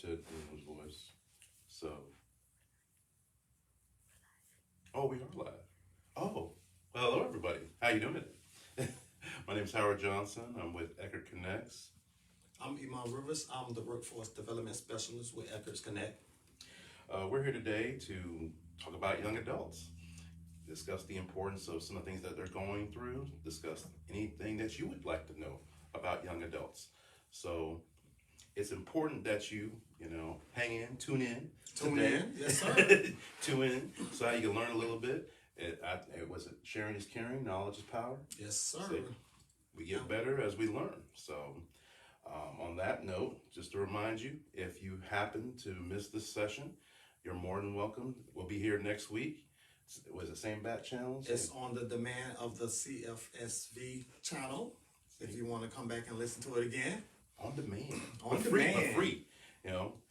Ted Bruno's voice. So, oh, we are live. Oh, well, hello everybody. How you doing today? My name is Howard Johnson. I'm with Eckert Connects. I'm Emun Rivers. I'm the Workforce Development Specialist with Eckert Connect. We're here today to talk about young adults, discuss the importance of some of the things that they're going through, discuss anything that you would like to know about young adults. So it's important that you hang in, tune in. Tune today. in, yes sir. Tune in so you can learn a little bit. It was it sharing is caring, knowledge is power. Yes sir. See, we get better as we learn. So on that note, just to remind you, if you happen to miss this session, you're more than welcome. We'll be here next week. Was it same bat channels? It's on the demand of the CFSV channel. If you want to come back and listen to it again. On demand. On but demand. Free, but free.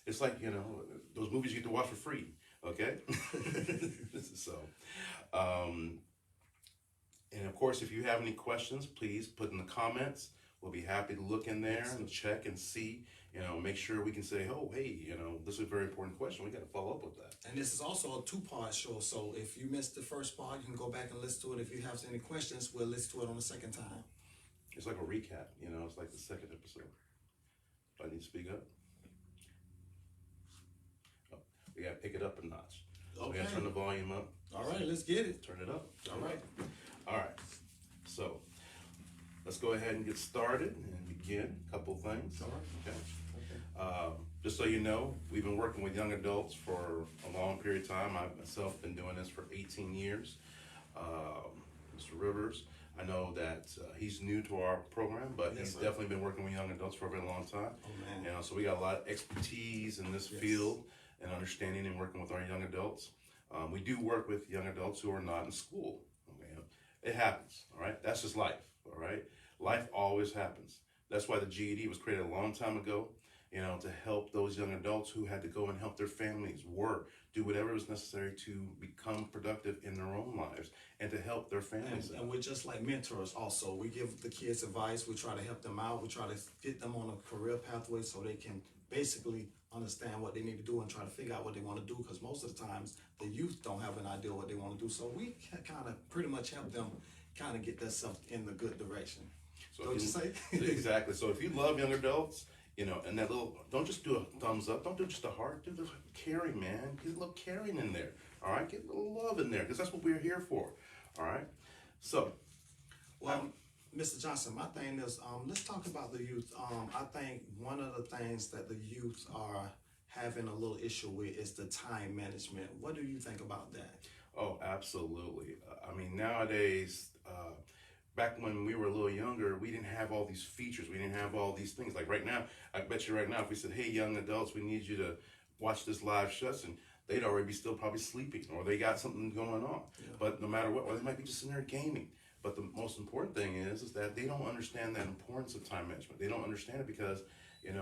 It's like, those movies you get to watch for free. Okay? So, and of course, if you have any questions, please put in the comments. We'll be happy to look in there and check and see, make sure we can say, oh, hey, this is a very important question. We got to follow up with that. And this is also a two-part show. So if you missed the first part, you can go back and listen to it. If you have any questions, we'll listen to it on the second time. It's like a recap, it's like the second episode. Do I need to speak up? Oh, we got to pick it up a notch. So we got to turn the volume up. All right, let's get it. Turn it up. All right. All right. So let's go ahead and get started and begin. A couple things. All right. Okay. Just so you know, we've been working with young adults for a long period of time. I've myself been doing this for 18 years. Mr. Rivers, I know that he's new to our program, but he's definitely been working with young adults for a very long time. Oh, man. So we got a lot of expertise in this field and understanding and working with our young adults. We do work with young adults who are not in school. Okay? It happens, all right? That's just life, all right? Life always happens. That's why the GED was created a long time ago, to help those young adults who had to go and help their families work, do whatever was necessary to become productive in their own lives and to help their families. And we're just like mentors also. We give the kids advice. We try to help them out. We try to get them on a career pathway so they can basically understand what they need to do and try to figure out what they want to do, because most of the times the youth don't have an idea what they want to do. So we kind of pretty much help them kind of get themselves in the good direction. So don't you say? Exactly. So if you love young adults, and that little, don't just do a thumbs up, don't do just a heart, do the caring, man. Get a little caring in there, all right? Get a little love in there, because that's what we're here for, all right? So, well, Mr. Johnson, my thing is, let's talk about the youth. I think one of the things that the youth are having a little issue with is the time management. What do you think about that? Oh, absolutely. I mean, nowadays, back when we were a little younger, we didn't have all these features. We didn't have all these things. Like right now, I bet you right now, if we said, hey, young adults, we need you to watch this live session, they'd already be still probably sleeping, or they got something going on. Yeah. But no matter what, or they might be just in there gaming. But the most important thing is that they don't understand that importance of time management. They don't understand it because,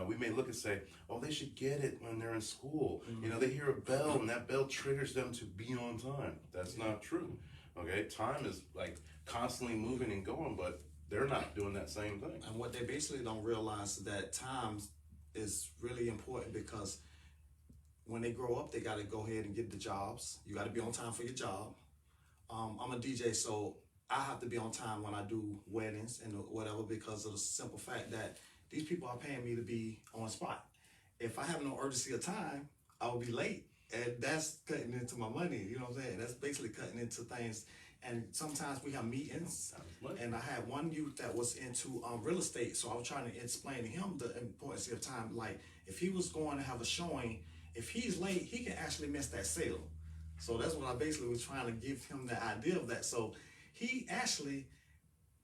we may look and say, oh, they should get it when they're in school. Mm-hmm. They hear a bell and that bell triggers them to be on time. That's not true. Okay, time is like constantly moving and going, but they're not doing that same thing. And what they basically don't realize is that time is really important, because when they grow up, they got to go ahead and get the jobs. You got to be on time for your job. I'm a DJ, so I have to be on time when I do weddings and whatever, because of the simple fact that these people are paying me to be on spot. If I have no urgency of time, I will be late. And that's cutting into my money, you know what I'm saying? That's basically cutting into things. And sometimes we have meetings, and I had one youth that was into real estate, so I was trying to explain to him the importance of time. Like, if he was going to have a showing, if he's late, he can actually miss that sale. So that's what I basically was trying to give him the idea of that. So he actually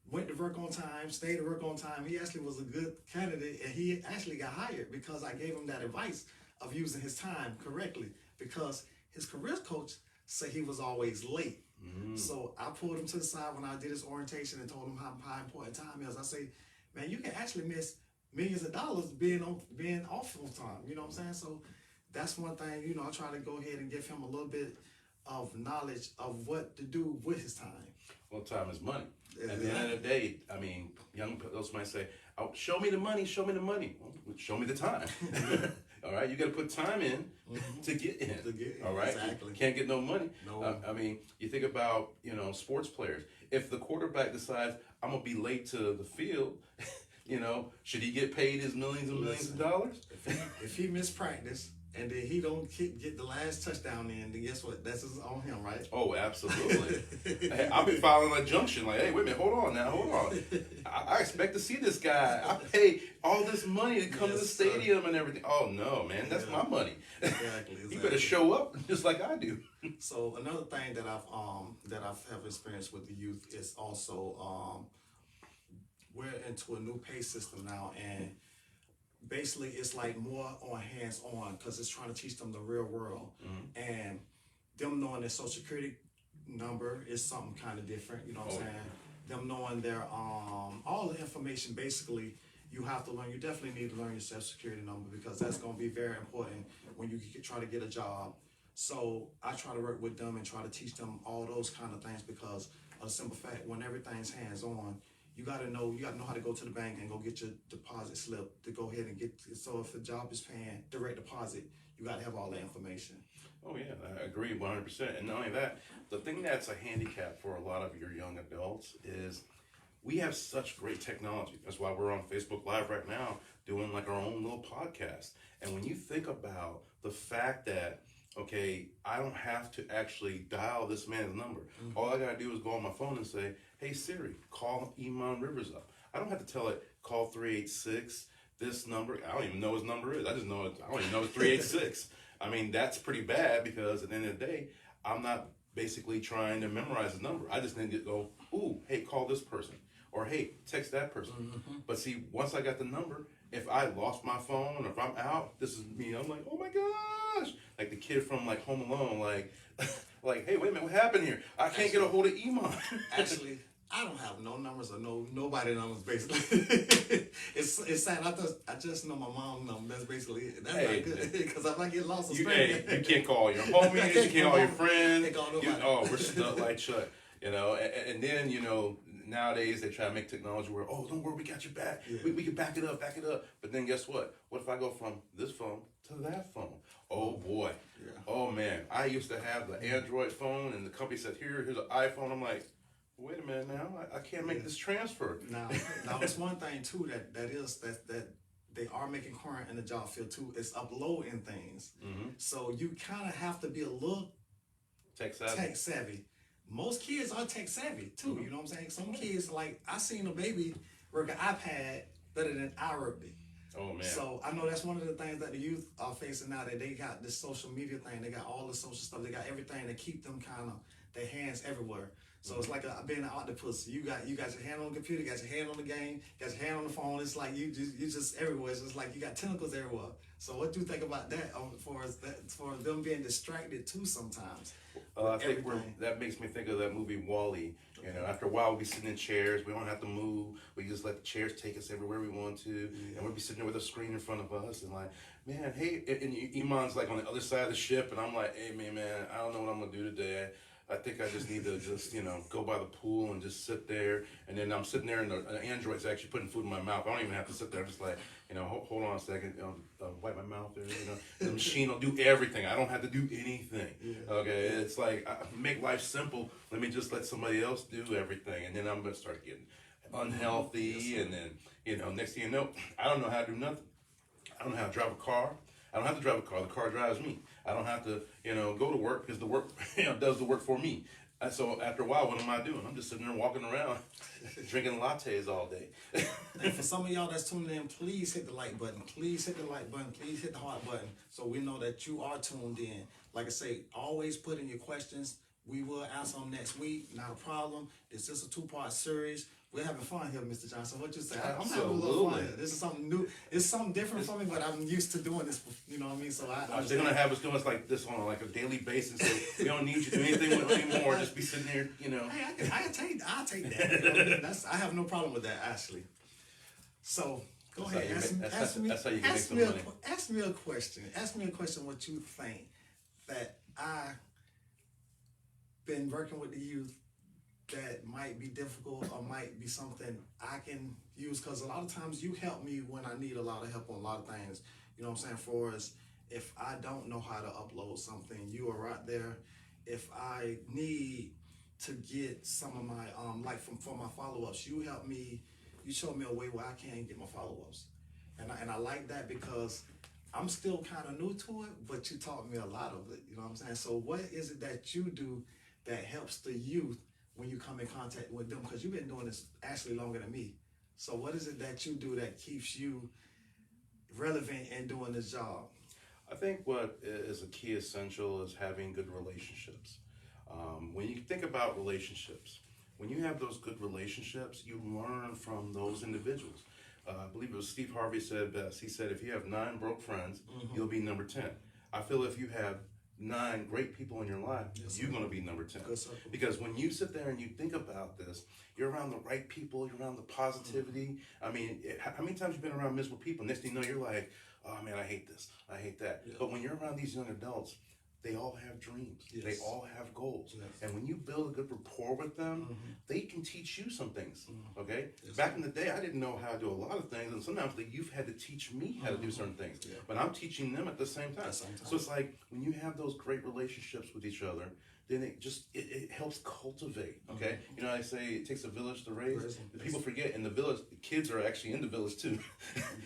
went to work on time, stayed to work on time. He actually was a good candidate, and he actually got hired because I gave him that advice of using his time correctly, because his career coach said he was always late. So I pulled him to the side when I did his orientation and told him how important time is. I say, man, you can actually miss millions of dollars being off on time. You know what I'm saying? So that's one thing, I try to go ahead and give him a little bit of knowledge of what to do with his time. Well, time is money. At the end of the day, I mean, young adults might say, oh, show me the money, show me the money. Well, show me the time. All right, you got to put time in to get in. All right, exactly. You can't get no money. No. I mean, you think about, sports players. If the quarterback decides, I'm going to be late to the field, should he get paid his millions and millions of dollars? If he missed practice and then he don't get the last touchdown in, then guess what? That's on him, right? Oh, absolutely. Hey, I'll be filing a junction like, hey, wait a minute, hold on. I expect to see this guy. I pay all this money to come to the stadium and everything. Oh, no, man, that's my money. Exactly. You better show up just like I do. So another thing that I've have experienced with the youth is also we're into a new pay system now, and basically it's like more on hands-on because it's trying to teach them the real world, and them knowing their social security number is something kind of different. You know what I'm saying? Them knowing their all the information. Basically, you have to learn. You definitely need to learn your social security number because that's going to be very important when you try to get a job. So I try to work with them and try to teach them all those kind of things because of the simple fact when everything's hands-on, you gotta know how to go to the bank and go get your deposit slip to go ahead and get. So if the job is paying direct deposit, you gotta have all that information. Oh yeah, I agree 100%. And not only that, the thing that's a handicap for a lot of your young adults is we have such great technology. That's why we're on Facebook Live right now doing like our own little podcast. And when you think about the fact that, okay, I don't have to actually dial this man's number. All I gotta do is go on my phone and say, hey Siri, call Emun Rivers up. I don't have to tell it, call 386, this number. I don't even know his number is. I don't even know it's 386. I mean, that's pretty bad because at the end of the day, I'm not basically trying to memorize his number. I just need to go, ooh, hey, call this person. Or hey, text that person. But see, once I got the number, if I lost my phone or if I'm out, this is me. I'm like, oh my gosh. Like the kid from like Home Alone, like, hey, wait a minute, what happened here? I can't get a hold of Emun. Actually, I don't have no numbers or nobody numbers basically. it's sad. I just know my mom's number. That's basically it. That's not good because if I get lost, you can't call your homies. You can't call your friends. Can't call nobody. We're stuck like shut. And then nowadays they try to make technology where, oh, don't worry, we got your back. Yeah. We can back it up. But then guess what? What if I go from this phone to that phone? Oh boy. Yeah. Oh man. I used to have the Android phone and the company said, here's an iPhone. I'm like, wait a minute now. I can't make this transfer. Now it's one thing too that they are making current in the job field too, is uploading things. So you kind of have to be a little tech savvy. Most kids are tech savvy too. You know what I'm saying? Some kids, like I seen a baby work an iPad better than I worked it. Oh man! So I know that's one of the things that the youth are facing now. That they got this social media thing. They got all the social stuff. They got everything to keep them kind of their hands everywhere. So it's like being an octopus. You got your hand on the computer, you got your hand on the game, you got your hand on the phone. It's like you just everywhere. It's just like you got tentacles everywhere. So what do you think about that? For them being distracted too sometimes. I think that makes me think of that movie WALL-E. After a while we'll be sitting in chairs. We don't have to move. We just let the chairs take us everywhere we want to, and we'll be sitting there with a screen in front of us and like, man, hey, and Emon's like on the other side of the ship, and I'm like, hey man, I don't know what I'm gonna do today. I think I just need to just, go by the pool and just sit there. And then I'm sitting there and the Android's actually putting food in my mouth. I don't even have to sit there. I'm just like, hold on a second, wipe my mouth there, The machine will do everything. I don't have to do anything. Okay, it's like, make life simple. Let me just let somebody else do everything. And then I'm going to start getting unhealthy. And then, next thing you know, I don't know how to do nothing. I don't know how to drive a car. I don't have to drive a car. The car drives me. I don't have to, go to work because the work, does the work for me. And so after a while, what am I doing? I'm just sitting there walking around, drinking lattes all day. And for some of y'all that's tuning in, please hit the like button. Please hit the like button. Please hit the heart button so we know that you are tuned in. Like I say, always put in your questions. We will answer them next week. Not a problem. This is a 2-part series. We're having fun here, Mr. Johnson. What you say? I'm having a little fun here. This is something new. It's something different for me, but I'm used to doing this. You know what I mean? So they're gonna have us doing this like this on like a daily basis. So we don't need you to do anything with it anymore. Just be sitting here, Hey, I'll take that. I have no problem with that, actually. So go ahead. Ask me a question. Ask me a question. What you think that I been working with the youth that might be difficult or might be something I can use? Because a lot of times you help me when I need a lot of help on a lot of things. You know what I'm saying? For us, if I don't know how to upload something, you are right there. If I need to get some of my like for my follow-ups, you help me. You show me a way where I can get my follow-ups, and I like that because I'm still kind of new to it, but you taught me a lot of it. You know what I'm saying? So what is it that you do that helps the youth when you come in contact with them? Because you've been doing this actually longer than me. So what is it that you do that keeps you relevant in doing this job? I think what is a key essential is having good relationships. When you think about relationships, when you have those good relationships, you learn from those individuals. I believe it was Steve Harvey said best. He said, if you have 9 broke friends, you'll be number 10. I feel if you have 9 great people in your life, Yes, you're sir. going to be number 10. Good circle. Because when you sit there and you think about this, you're around the right people, you're around the positivity. I mean, how many times you've been around miserable people? Next thing you know, you're like, oh man, I hate this, I hate that. Yeah. But when you're around these young adults, they all have dreams. Yes. They all have goals. Yes. And when you build a good rapport with them, they can teach you some things. Okay? Yes, Back sir. in the day, I didn't know how to do a lot of things, and sometimes the youth had to teach me how to do certain things. Yeah. But I'm teaching them at the same time. At the same time. So it's like when you have those great relationships with each other, then it helps cultivate. Okay? You know, I say it takes a village to raise. Raising, yes. People forget in the village, the kids are actually in the village too.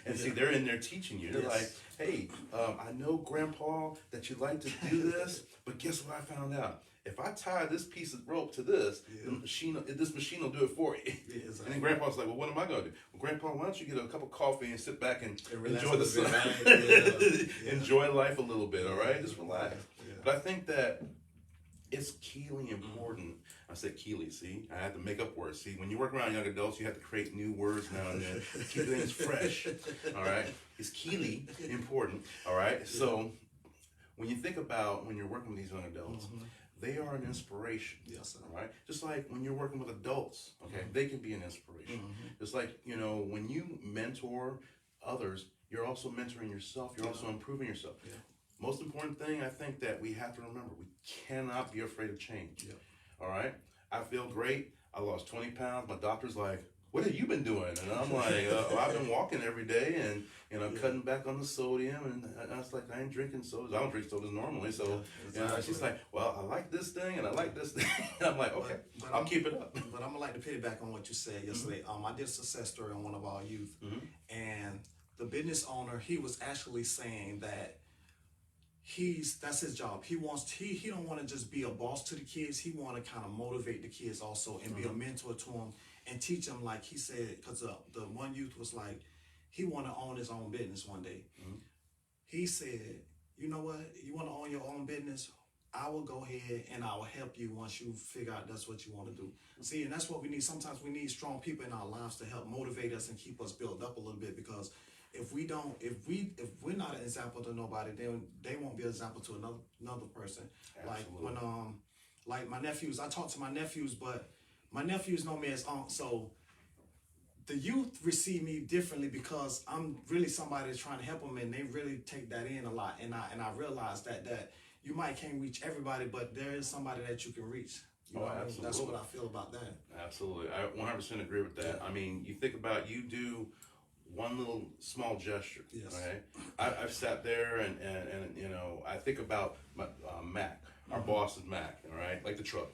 And see, they're in there teaching you. They're Yes. like, hey, I know, Grandpa, that you like to do this, but guess what I found out? If I tie this piece of rope to this, this machine will do it for you. Yeah, exactly. And then Grandpa's like, well, what am I going to do? Well, Grandpa, why don't you get a cup of coffee and sit back and relax enjoy a the little sun? bit, right? Yeah. Enjoy life a little bit, all right? Just relax. Yeah. But I think that it's keenly important. I said Keely, see? I had to make up words. See, when you work around young adults, you have to create new words now and then. Keep things fresh, all right? It's keenly important, all right? So when you think about when you're working with these young adults, they are an inspiration, Yes, sir. all right? Just like when you're working with adults, okay, they can be an inspiration. Just like, you know, when you mentor others, you're also mentoring yourself. You're also improving yourself. Yeah. Most important thing I think that we have to remember, we cannot be afraid of change. Yeah. All right? I feel great. I lost 20 pounds. My doctor's like, what have you been doing? And I'm like, I've been walking every day and, you know, cutting back on the sodium. And I was like, I ain't drinking sodas. I don't drink sodas normally. So, you know, she's like, well, I like this thing and I like this thing. And I'm like, okay, But I'll keep it up. But I'm gonna like to piggyback on what you said yesterday. I did a success story on one of our youth, and the business owner, he was actually saying that that's his job. He don't want to just be a boss to the kids. He want to kind of motivate the kids also and be a mentor to them and teach them, like he said, because the one youth was like, he want to own his own business one day. He said, you know what, you want to own your own business, I will go ahead and I will help you once you figure out that's what you want to do. See, and that's what we need. Sometimes we need strong people in our lives to help motivate us and keep us built up a little bit, because if we're not an example to nobody, then they won't be an example to another person. Absolutely. Like when like my nephews, I talk to my nephews, but my nephews know me as uncle, so the youth receive me differently because I'm really somebody that's trying to help them, and they really take that in a lot. And I realize that you might can't reach everybody, but there is somebody that you can reach. You know what I mean? That's absolutely. what I feel about that. Absolutely. I 100% agree with that. I mean, you think about, you do one little small gesture. Yes. Okay. I've sat there and you know, I think about my, Mac. Our boss is Mac, all right, like the truck,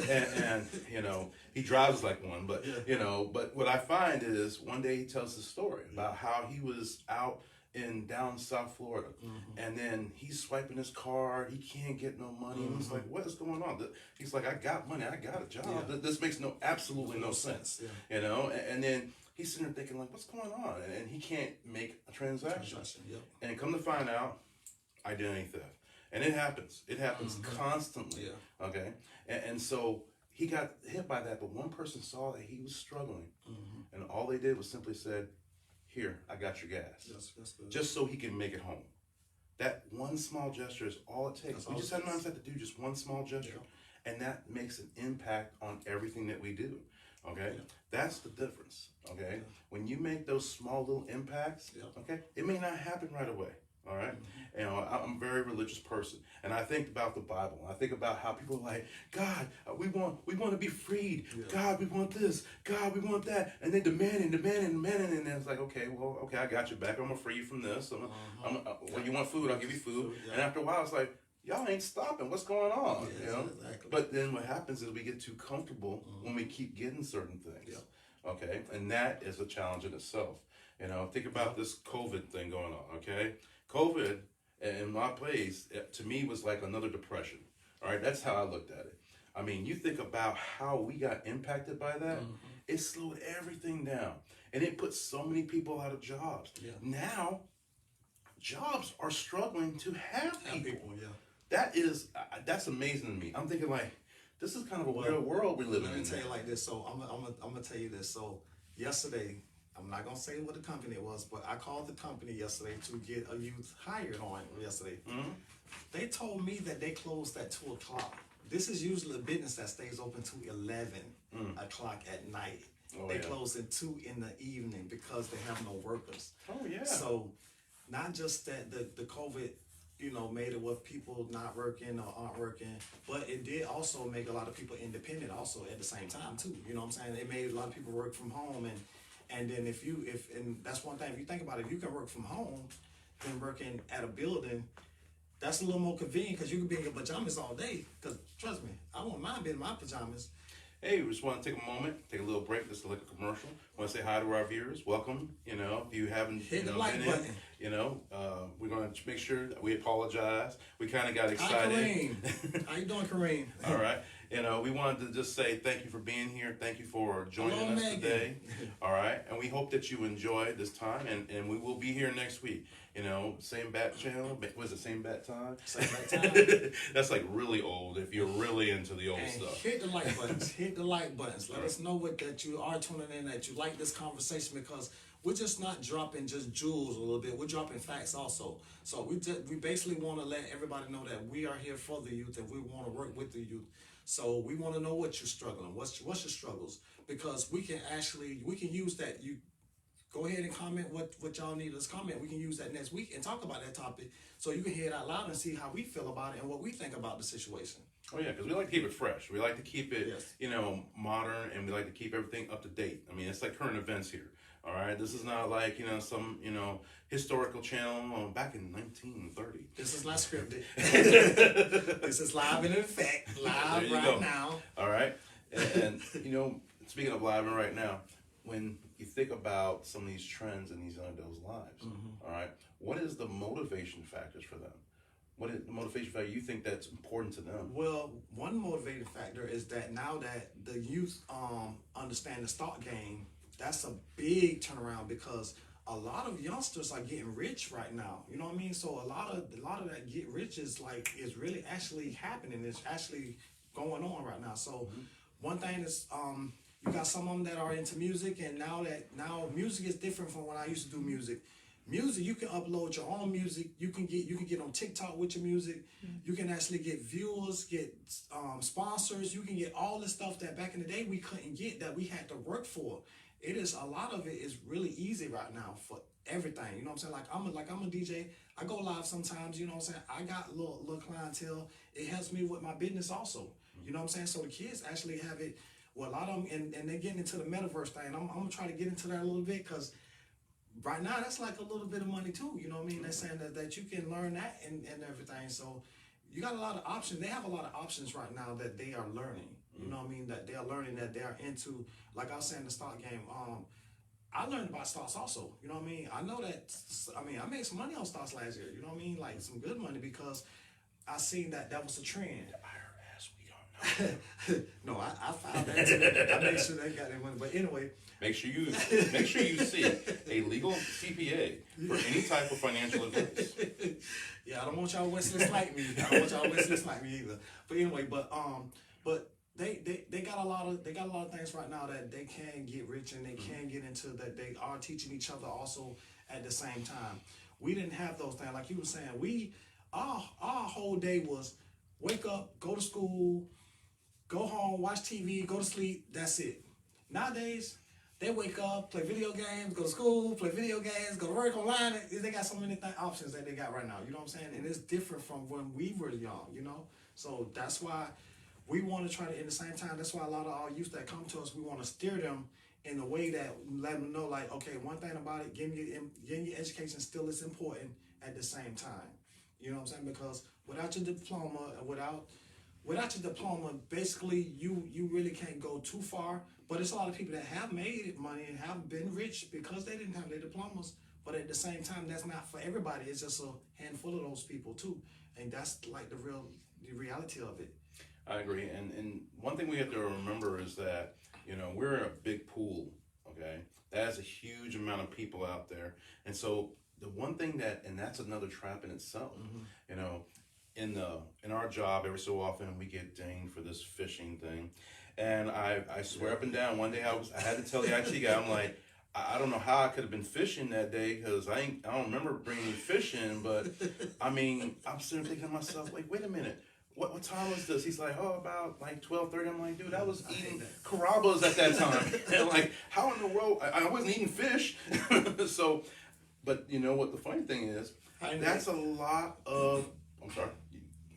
and you know, he drives like one. But you know, but what I find is one day he tells the story about how he was out in down South Florida, and then he's swiping his card. He can't get no money, and he's like, "What is going on?" He's like, "I got money. I got a job. Yeah. This makes absolutely no sense." Yeah. You know, and then he's sitting there thinking like, "What's going on?" And he can't make a transaction. Yep. And come to find out, identity theft. And it happens. It happens constantly. Yeah. Okay. And so he got hit by that, but one person saw that he was struggling, and all they did was simply said, "Here, I got your gas," That's good. just so he can make it home. That one small gesture is all it takes. We just sometimes have to do just one small gesture, and that makes an impact on everything that we do. Okay, that's the difference. Okay, when you make those small little impacts, okay, it may not happen right away. All right. You know, I'm a very religious person, and I think about the Bible. I think about how people are like, God, we want to be freed. Yeah. God, we want this. God, we want that, and they demanding, and it's like, okay, well, okay, I got you back. I'm gonna free you from this. When you want food, I'll give you food. Yeah. And after a while, it's like, y'all ain't stopping. What's going on? Yes, You know. exactly. But then what happens is we get too comfortable when we keep getting certain things. Yeah. Okay, and that is a challenge in itself. You know, think about this COVID thing going on. Okay, COVID in my place, to me, was like another depression. All right, that's how I looked at it. I mean, you think about how we got impacted by that. It slowed everything down, and it put so many people out of jobs. Yeah. Now, jobs are struggling to have people. Yeah. That's amazing to me. I'm thinking like, this is kind of a weird world we're living Let in. me tell now. you like this. So I'm gonna tell you this. So yesterday, I'm not gonna say what the company was, but I called the company yesterday to get a youth hired on yesterday. They told me that they closed at 2 o'clock. This is usually a business that stays open to 11 o'clock at night. Oh, They yeah. close at 2 in the evening because they have no workers. Oh yeah. So not just that the COVID, made it with people not working or aren't working, but it did also make a lot of people independent also at the same time too. You know what I'm saying? It made a lot of people work from home, and then and that's one thing, if you think about it, if you can work from home than working at a building, that's a little more convenient because you can be in your pajamas all day. Because trust me, I won't mind being in my pajamas. Hey, we just want to take a moment, take a little break. This is like a commercial. Want to say hi to our viewers. Welcome. You know, if you haven't Hit the been like in, button. we're going to make sure that we apologize. We kind of got Hi, excited. Kareem. How you doing, Kareem? All right. We wanted to just say thank you for being here. Thank you for joining Hello, us Megan. today. All right. And we hope that you enjoyed this time, and we will be here next week. Same bat channel. Was it same bat time? Same bat time. That's like really old if you're really into the old And stuff. hit the like buttons. Hit the like buttons. Let us know that you are tuning in, that you like this conversation, because we're just not dropping just jewels a little bit. We're dropping facts also. So we basically want to let everybody know that we are here for the youth and we want to work with the youth. So we want to know what you're struggling. What's your struggles? Because we can use that. You go ahead and comment what y'all need us comment. We can use that next week and talk about that topic, so you can hear it out loud and see how we feel about it and what we think about the situation. Oh yeah, because we like to keep it fresh. We like to keep it, Yes. modern, and we like to keep everything up to date. I mean, it's like current events here. All right, this is not like some historical channel back in 1930. This is not scripted. This is live in effect, live There you right go. now. All right, and speaking of live and right now, when you think about some of these trends in these young adults' lives, all right, what is the motivation factors for them? What is the motivation factor you think that's important to them? Well, one motivating factor is that now that the youth understand the stock game, that's a big turnaround, because a lot of youngsters are getting rich right now. You know what I mean? So a lot of that get rich is really actually happening. It's actually going on right now. So one thing is you got some of them that are into music, and now music is different from when I used to do music. Music, you can upload your own music. You can get on TikTok with your music. You can actually get viewers, get sponsors. You can get all this stuff that back in the day we couldn't get, that we had to work for. A lot of it is really easy right now for everything. You know what I'm saying? Like I'm a DJ. I go live sometimes. You know what I'm saying? I got little clientele. It helps me with my business also. You know what I'm saying? So the kids actually have it. Well, a lot of them, and they're getting into the metaverse thing. I'm gonna try to get into that a little bit, because right now that's like a little bit of money too. You know what I mean? They're saying that you can learn that and everything. So you got a lot of options. They have a lot of options right now that they are learning. You know what I mean? That they are learning, that they are into. Like I was saying, the stock game. I learned about stocks also. You know what I mean? I know that. I mean, I made some money on stocks last year. You know what I mean? Like some good money, because I seen that was a trend. IRS, we don't know. No, I filed that too. I made sure they got their money. But anyway, Make sure you see a legal CPA for any type of financial advice. yeah, I don't want y'all Wesley like me. I don't want y'all Wesley like me either. But anyway, but they got a lot of things right now that they can get rich, and they can get into, that they are teaching each other also at the same time. We didn't have those things, like you were saying. Our whole day was wake up, go to school, go home, watch TV, go to sleep. That's it. Nowadays, They wake up, play video games, go to school, play video games, go to work online. They got so many options that they got right now. You know what I'm saying? And it's different from when we were young. You know, so that's why we want to try to. At the same time, that's why a lot of our youth that come to us, we want to steer them in a way that let them know, like, okay, one thing about it, getting your education still is important at the same time. You know what I'm saying? Because without your diploma, without your diploma, basically you really can't go too far. But there's a lot of people that have made money and have been rich because they didn't have their diplomas. But at the same time, that's not for everybody. It's just a handful of those people too, and that's like the reality of it. I agree. And one thing we have to remember is that, we're in a big pool, okay? That's a huge amount of people out there. And so the one thing and that's another trap in itself, in our job, every so often we get dinged for this phishing thing. And I swear up and down, one day I had to tell the IT guy, I'm like, I don't know how I could have been fishing that day because I don't remember bringing fish in, but I mean, I'm sitting thinking to myself, like, wait a minute. What time was this? He's like, about like 12:30. I'm like, dude, I was eating carabas at that time. And like, how in the world? I wasn't eating fish. So, but you know what the funny thing is? That's a lot of. I'm sorry.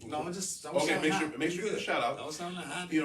No, I'm just. Okay, make sure you get a shout out. I was sounding happy.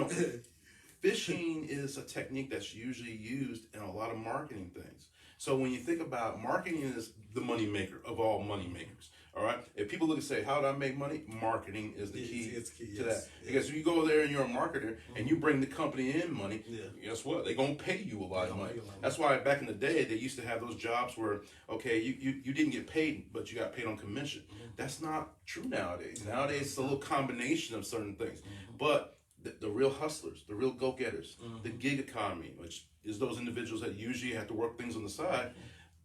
Phishing is a technique that's usually used in a lot of marketing things. So when you think about marketing is the money maker of all money makers. All right. If people look and say, "How do I make money?" Marketing is the key to that. Because if you go there and you're a marketer and you bring the company in money, guess what? They're gonna pay you a lot of money. That's why back in the day they used to have those jobs where, okay, you didn't get paid, but you got paid on commission. That's not true nowadays. Nowadays it's a little combination of certain things. But the real hustlers, the real go-getters, the gig economy, which is those individuals that usually have to work things on the side.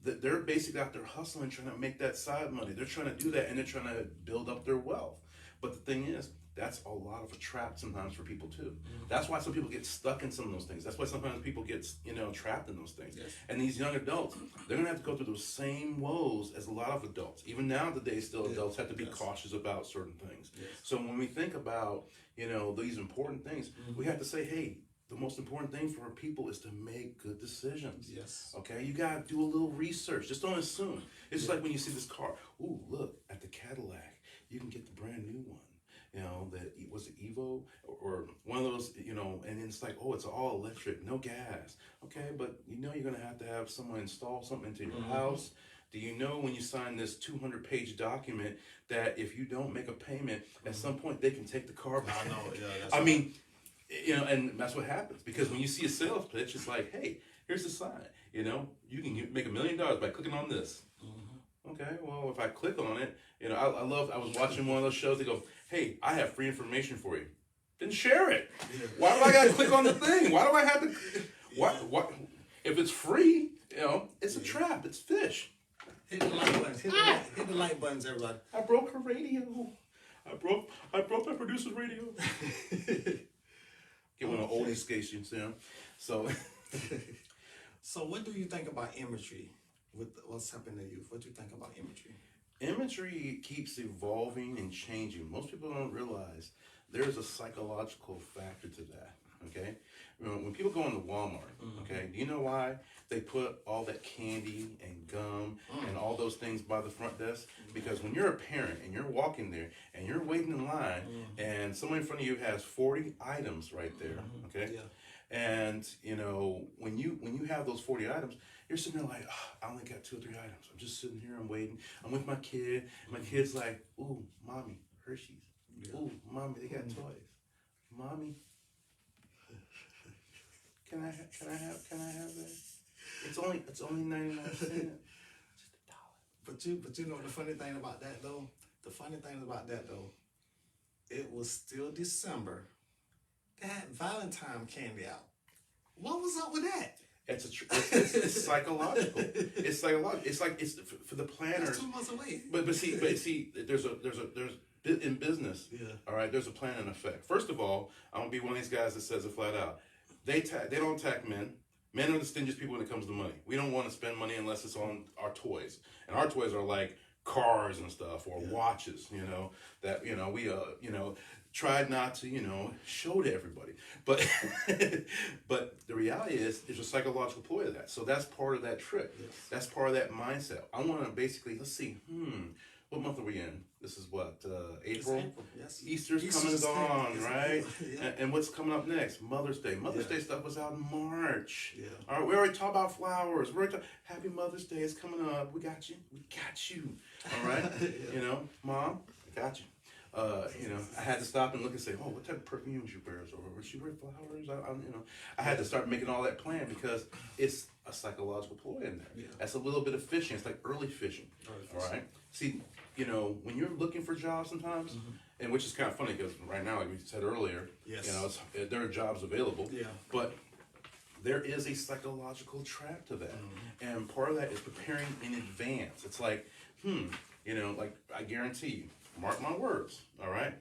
They're basically out there hustling, trying to make that side money. They're trying to do that, and they're trying to build up their wealth. But the thing is, that's a lot of a trap sometimes for people too. That's why some people get stuck in some of those things. That's why sometimes people get trapped in those things. Yes. And these young adults, they're gonna have to go through those same woes as a lot of adults. Even nowadays, still adults have to be cautious about certain things. Yes. So when we think about these important things, we have to say, hey. The most important thing for people is to make good decisions. Yes. Okay? You got to do a little research. Just don't assume. It's like when you see this car. Ooh, look, at the Cadillac, you can get the brand new one. Was it Evo? Or one of those, and it's like, oh, it's all electric, no gas. Okay, but you're going to have someone install something into your house. Do you know when you sign this 200-page document that if you don't make a payment, at some point they can take the car back? I know, yeah. I mean, and that's what happens because when you see a sales pitch, it's like, hey, here's the sign. You can make $1 million by clicking on this. Okay, well, if I click on it, I was watching one of those shows. They go, hey, I have free information for you. Then share it. Yeah. Why do I got to click on the thing? Why do I have to? What? If it's free, it's a trap. It's fish. Hit the like buttons. Hit the like buttons, everybody. I broke her radio. I broke my producer's radio. Get one of the oldies stations, So. So what do you think about imagery? With what's happening to youth? What do you think about imagery? Imagery keeps evolving and changing. Most people don't realize there's a psychological factor to that. Okay, when people go into Walmart, okay, do you know why they put all that candy and gum and all those things by the front desk? Because when you're a parent and you're walking there and you're waiting in line and someone in front of you has 40 items right there, okay, and when you have those 40 items, you're sitting there like, I only got 2 or 3 items. I'm just sitting here, I'm waiting. I'm with my kid. My kid's like, ooh, mommy, Hershey's. Ooh, mommy, they got toys. Mommy. Can I have that? It's only 99 cents. Just $1. But you know the funny thing about that though? It was still December. They had Valentine candy out. What was up with that? It's psychological. It's psychological. It's like it's for the planners. That's 2 months away. But see, there's in business. Yeah. All right. There's a plan and effect. First of all, I'm gonna be one of these guys that says it flat out. They don't attack men. Men are the stingiest people when it comes to money. We don't want to spend money unless it's on our toys, and our toys are like cars and stuff or Yeah. watches, that, we, tried not to, show to everybody. But, but the reality is, there's a psychological ploy to that. So that's part of that trick. Yes. That's part of that mindset. I want to basically, let's see, what month are we in? This is what, April? April, yes. Easter's come and gone, right? Yeah. And what's coming up next? Mother's Day. Mother's Day stuff was out in March. Yeah. All right, we already talked about flowers. We already Happy Mother's Day is coming up. We got you. We got you. All right? Yeah. Mom, I got you. I had to stop and look and say, oh, what type of perfume she wears? Or would she wear flowers? I had to start making all that plan because it's a psychological ploy in there. Yeah. That's a little bit of fishing. It's like early fishing. All right? See, when you're looking for jobs sometimes, and which is kind of funny because right now, like we said earlier, Yes. there are jobs available. Yeah. But there is a psychological trap to that. And part of that is preparing in advance. It's like, like I guarantee you, mark my words, all right?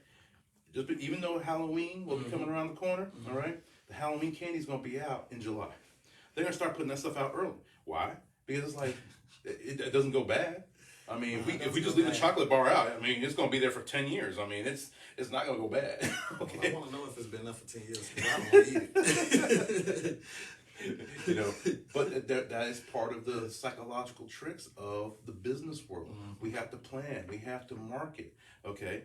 Even though Halloween will be coming around the corner, all right? The Halloween candy's gonna be out in July. They're gonna start putting that stuff out early. Why? Because it's like, it doesn't go bad. I mean, if we just leave the chocolate bar out, I mean, it's gonna be there for 10 years. I mean, it's not gonna go bad. Okay? Well, I want to know if it's been there for 10 years. 'Cause I don't want to eat it. But that is part of the psychological tricks of the business world. We have to plan, we have to market, okay?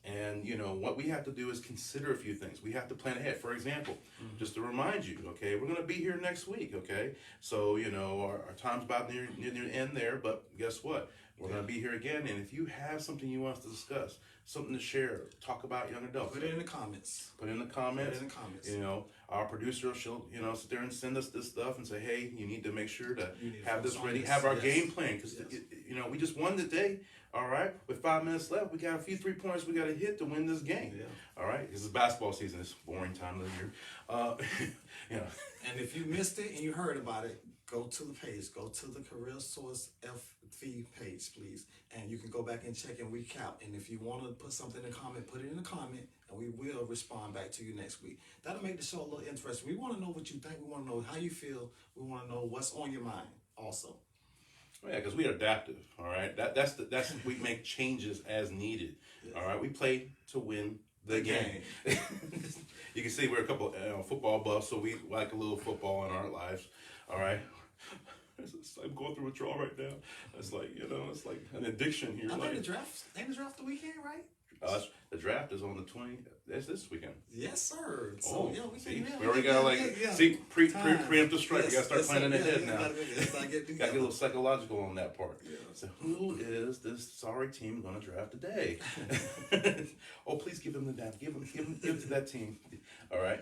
And what we have to do is consider a few things. We have to plan ahead. For example, just to remind you, okay, we're going to be here next week, okay? So, our time's about near the end there, but guess what? We're going to be here again, and if you have something you want us to discuss, something to share, talk about young adults. Put it in the comments. Put it in the comments. Put it in the comments. Our producer, she'll, sit there and send us this stuff and say, hey, you need to make sure to You need to have this focus on ready, this. have our Yes. game plan. Because, Yes. we just won the day, all right? With 5 minutes left, we got a few 3-pointers we got to hit to win this game. Yeah. All right? This is basketball season. It's a boring time of the year. And if you missed it and you heard about it, go to the page. Go to the Career Source FV page, please. And you can go back and check and recap. And if you want to put something in the comment, put it in the comment, and we will respond back to you next week. That'll make the show a little interesting. We want to know what you think. We want to know how you feel. We want to know what's on your mind also. Oh, yeah, because we are adaptive, all right? That's we make changes as needed, all right? We play to win the game. You can see we're a couple football buffs, so we like a little football in our lives, all right? I'm going through withdrawal right now. It's like, it's like an addiction here. I think the draft the weekend, right? The draft is on the 20th. That's this weekend. Yes, sir. So, we see, can, we already got preemptive strike. Yes, we got to start planning ahead now. Got to get a little psychological on that part. Yeah. So who is this sorry team going to draft today? Oh, please give him the down. Give it to that team. All right.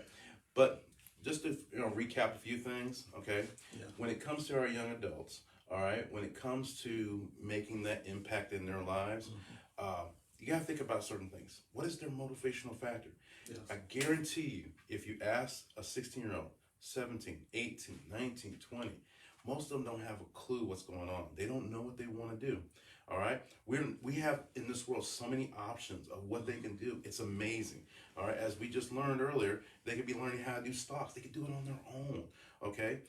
But just to recap a few things, okay? Yeah. When it comes to our young adults, all right, when it comes to making that impact in their lives, you got to think about certain things. What is their motivational factor? Yes. I guarantee you, if you ask a 16-year-old, 17, 18, 19, 20, most of them don't have a clue what's going on. They don't know what they want to do. All right? We have in this world so many options of what they can do. It's amazing. All right? As we just learned earlier, they could be learning how to do stocks. They could do it on their own. Okay?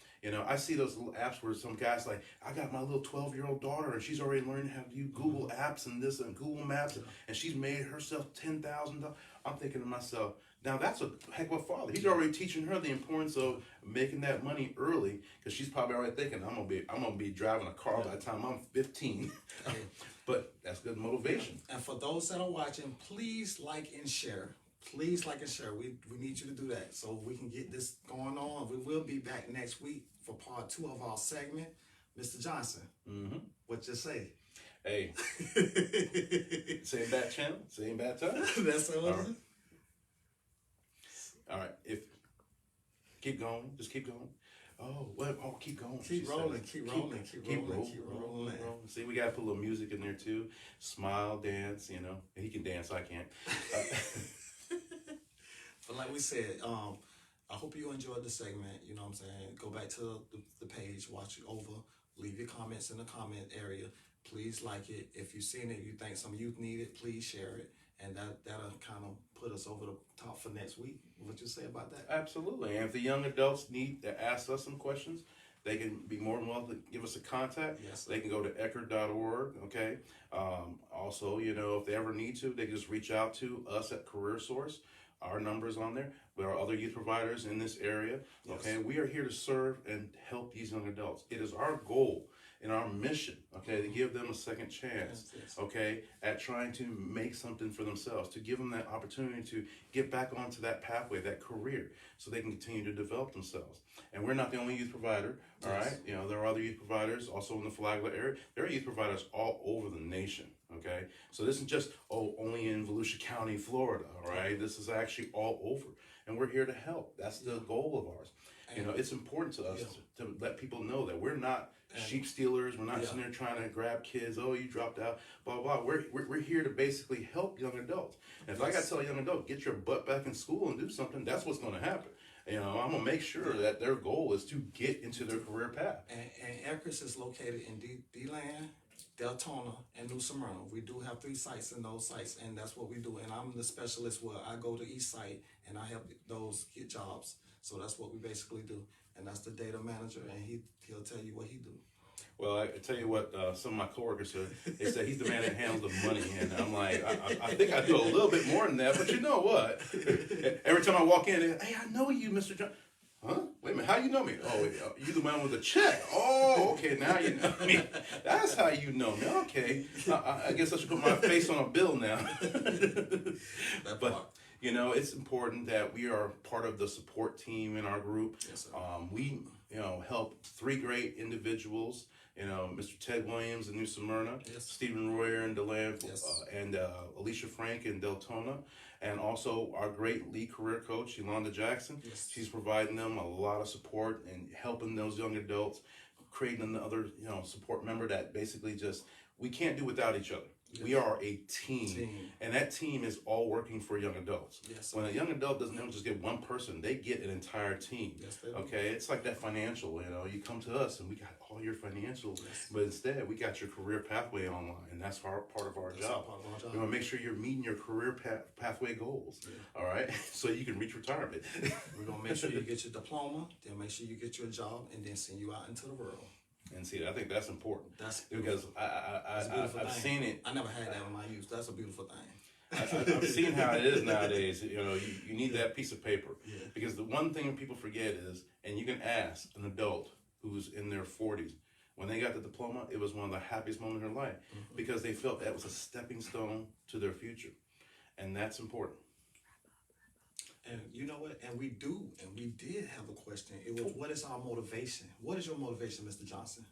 I see those little apps where some guy's like, I got my little 12-year-old daughter and she's already learning how to do Google apps and this and Google Maps and she's made herself $10,000. I'm thinking to myself, now that's a heck of a father. He's already teaching her the importance of making that money early because she's probably already thinking, I'm gonna be driving a car by the time I'm 15. But that's good motivation. And for those that are watching, please like and share. Please like and share. We need you to do that so we can get this going on. We will be back next week for part 2 of our segment. Mr. Johnson, what you say? Hey, same bad channel, same bad time. That's what it is. All right, keep going, just keep going. Keep going. Keep rolling. See, we gotta put a little music in there too. Smile, dance. He can dance, I can't. But like we said, I hope you enjoyed the segment. You know what I'm saying? Go back to the page, watch it over, leave your comments in the comment area. Please like it. If you've seen it, you think some youth need it, please share it. And that'll kind of put us over the top for next week. What you say about that? Absolutely. And if the young adults need to ask us some questions, they can be more than welcome to give us a contact. Yes, sir. They can go to eckerd.org, okay? Also, you know, if they ever need to, they can just reach out to us at Career Source. Our number's on there. There are other youth providers in this area, okay? Yes. We are here to serve and help these young adults. It is our goal and our mission, okay, to give them a second chance, Yes. okay, at trying to make something for themselves, to give them that opportunity to get back onto that pathway, that career, so they can continue to develop themselves. And we're not the only youth provider, all Yes. right? You know, there are other youth providers also in the Flagler area. There are youth providers all over the nation, okay? So this isn't just, only in Volusia County, Florida, all right? This is actually all over. And we're here to help. That's the goal of ours. You know, it's important to us to let people know that we're not sheep stealers. We're not sitting there trying to grab kids. Oh, you dropped out, blah, blah. We're here to basically help young adults. And if I got to tell a young adult, get your butt back in school and do something, that's what's going to happen. You know, I'm going to make sure that their goal is to get into their career path. And Eckerd's is located in D-Land, Deltona, and New Smyrna. We do have 3 sites in those sites, and that's what we do. And I'm the specialist where I go to each site and I help those get jobs. So that's what we basically do. And that's the data manager, and he'll tell you what he do. Well, I tell you what, some of my coworkers said. They said he's the man that handles the money, and I'm like, I think I do a little bit more than that. But you know what? Every time I walk in, hey, I know you, Mr. John. Huh? Wait a minute, how you know me? Oh, you the man with the check. Oh, okay, now you know me. That's how you know me. Okay, I guess I should put my face on a bill now. But you know, it's important that we are part of the support team in our group. Yes, sir. We, you know, help 3 great individuals. You know, Mr. Ted Williams in New Smyrna, Yes. Stephen Royer in DeLand, Yes. and Alicia Frank in Deltona, and also our great lead career coach, Yolanda Jackson. Yes. She's providing them a lot of support and helping those young adults, creating another, you know, support member that basically just, we can't do without each other. Yes. We are a team, and that team is all working for young adults. Yes. When a young adult doesn't just get one person, they get an entire team. Yes, they do. Okay, it's like that financial, you know, you come to us and we got all your financials, Yes. but instead we got your career pathway online, and that's part of our That's job. part of our job. We want to make sure you're meeting your career pathway goals, all right, so you can reach retirement. We're going to make sure you get your diploma, then make sure you get your job, and then send you out into the world. And see, I think that's important. That's because I've seen it. I never had that in my youth. That's a beautiful thing. I've seen how it is nowadays. You know, you need that piece of paper. Yeah. Because the one thing people forget is, and you can ask an adult who's in their 40s, when they got the diploma, it was one of the happiest moments in their life because they felt that was a stepping stone to their future. And that's important. And you know what? And we did have a question. It was, what is our motivation? What is your motivation, Mr. Johnson?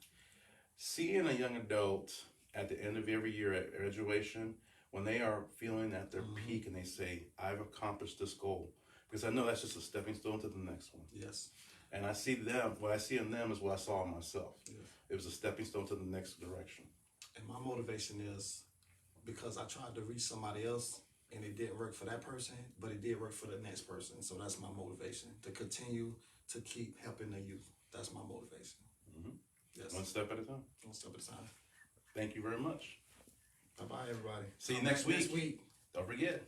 Seeing a young adult at the end of every year at graduation, when they are feeling at their peak and they say, I've accomplished this goal, because I know that's just a stepping stone to the next one. Yes. And I see them, what I see in them is what I saw in myself. Yes. It was a stepping stone to the next direction. And my motivation is because I tried to reach somebody else and it didn't work for that person, but it did work for the next person. So that's my motivation, to continue to keep helping the youth. That's my motivation. Yes. One step at a time. One step at a time. Thank you very much. Bye-bye, everybody. See you Come next back week. Don't forget.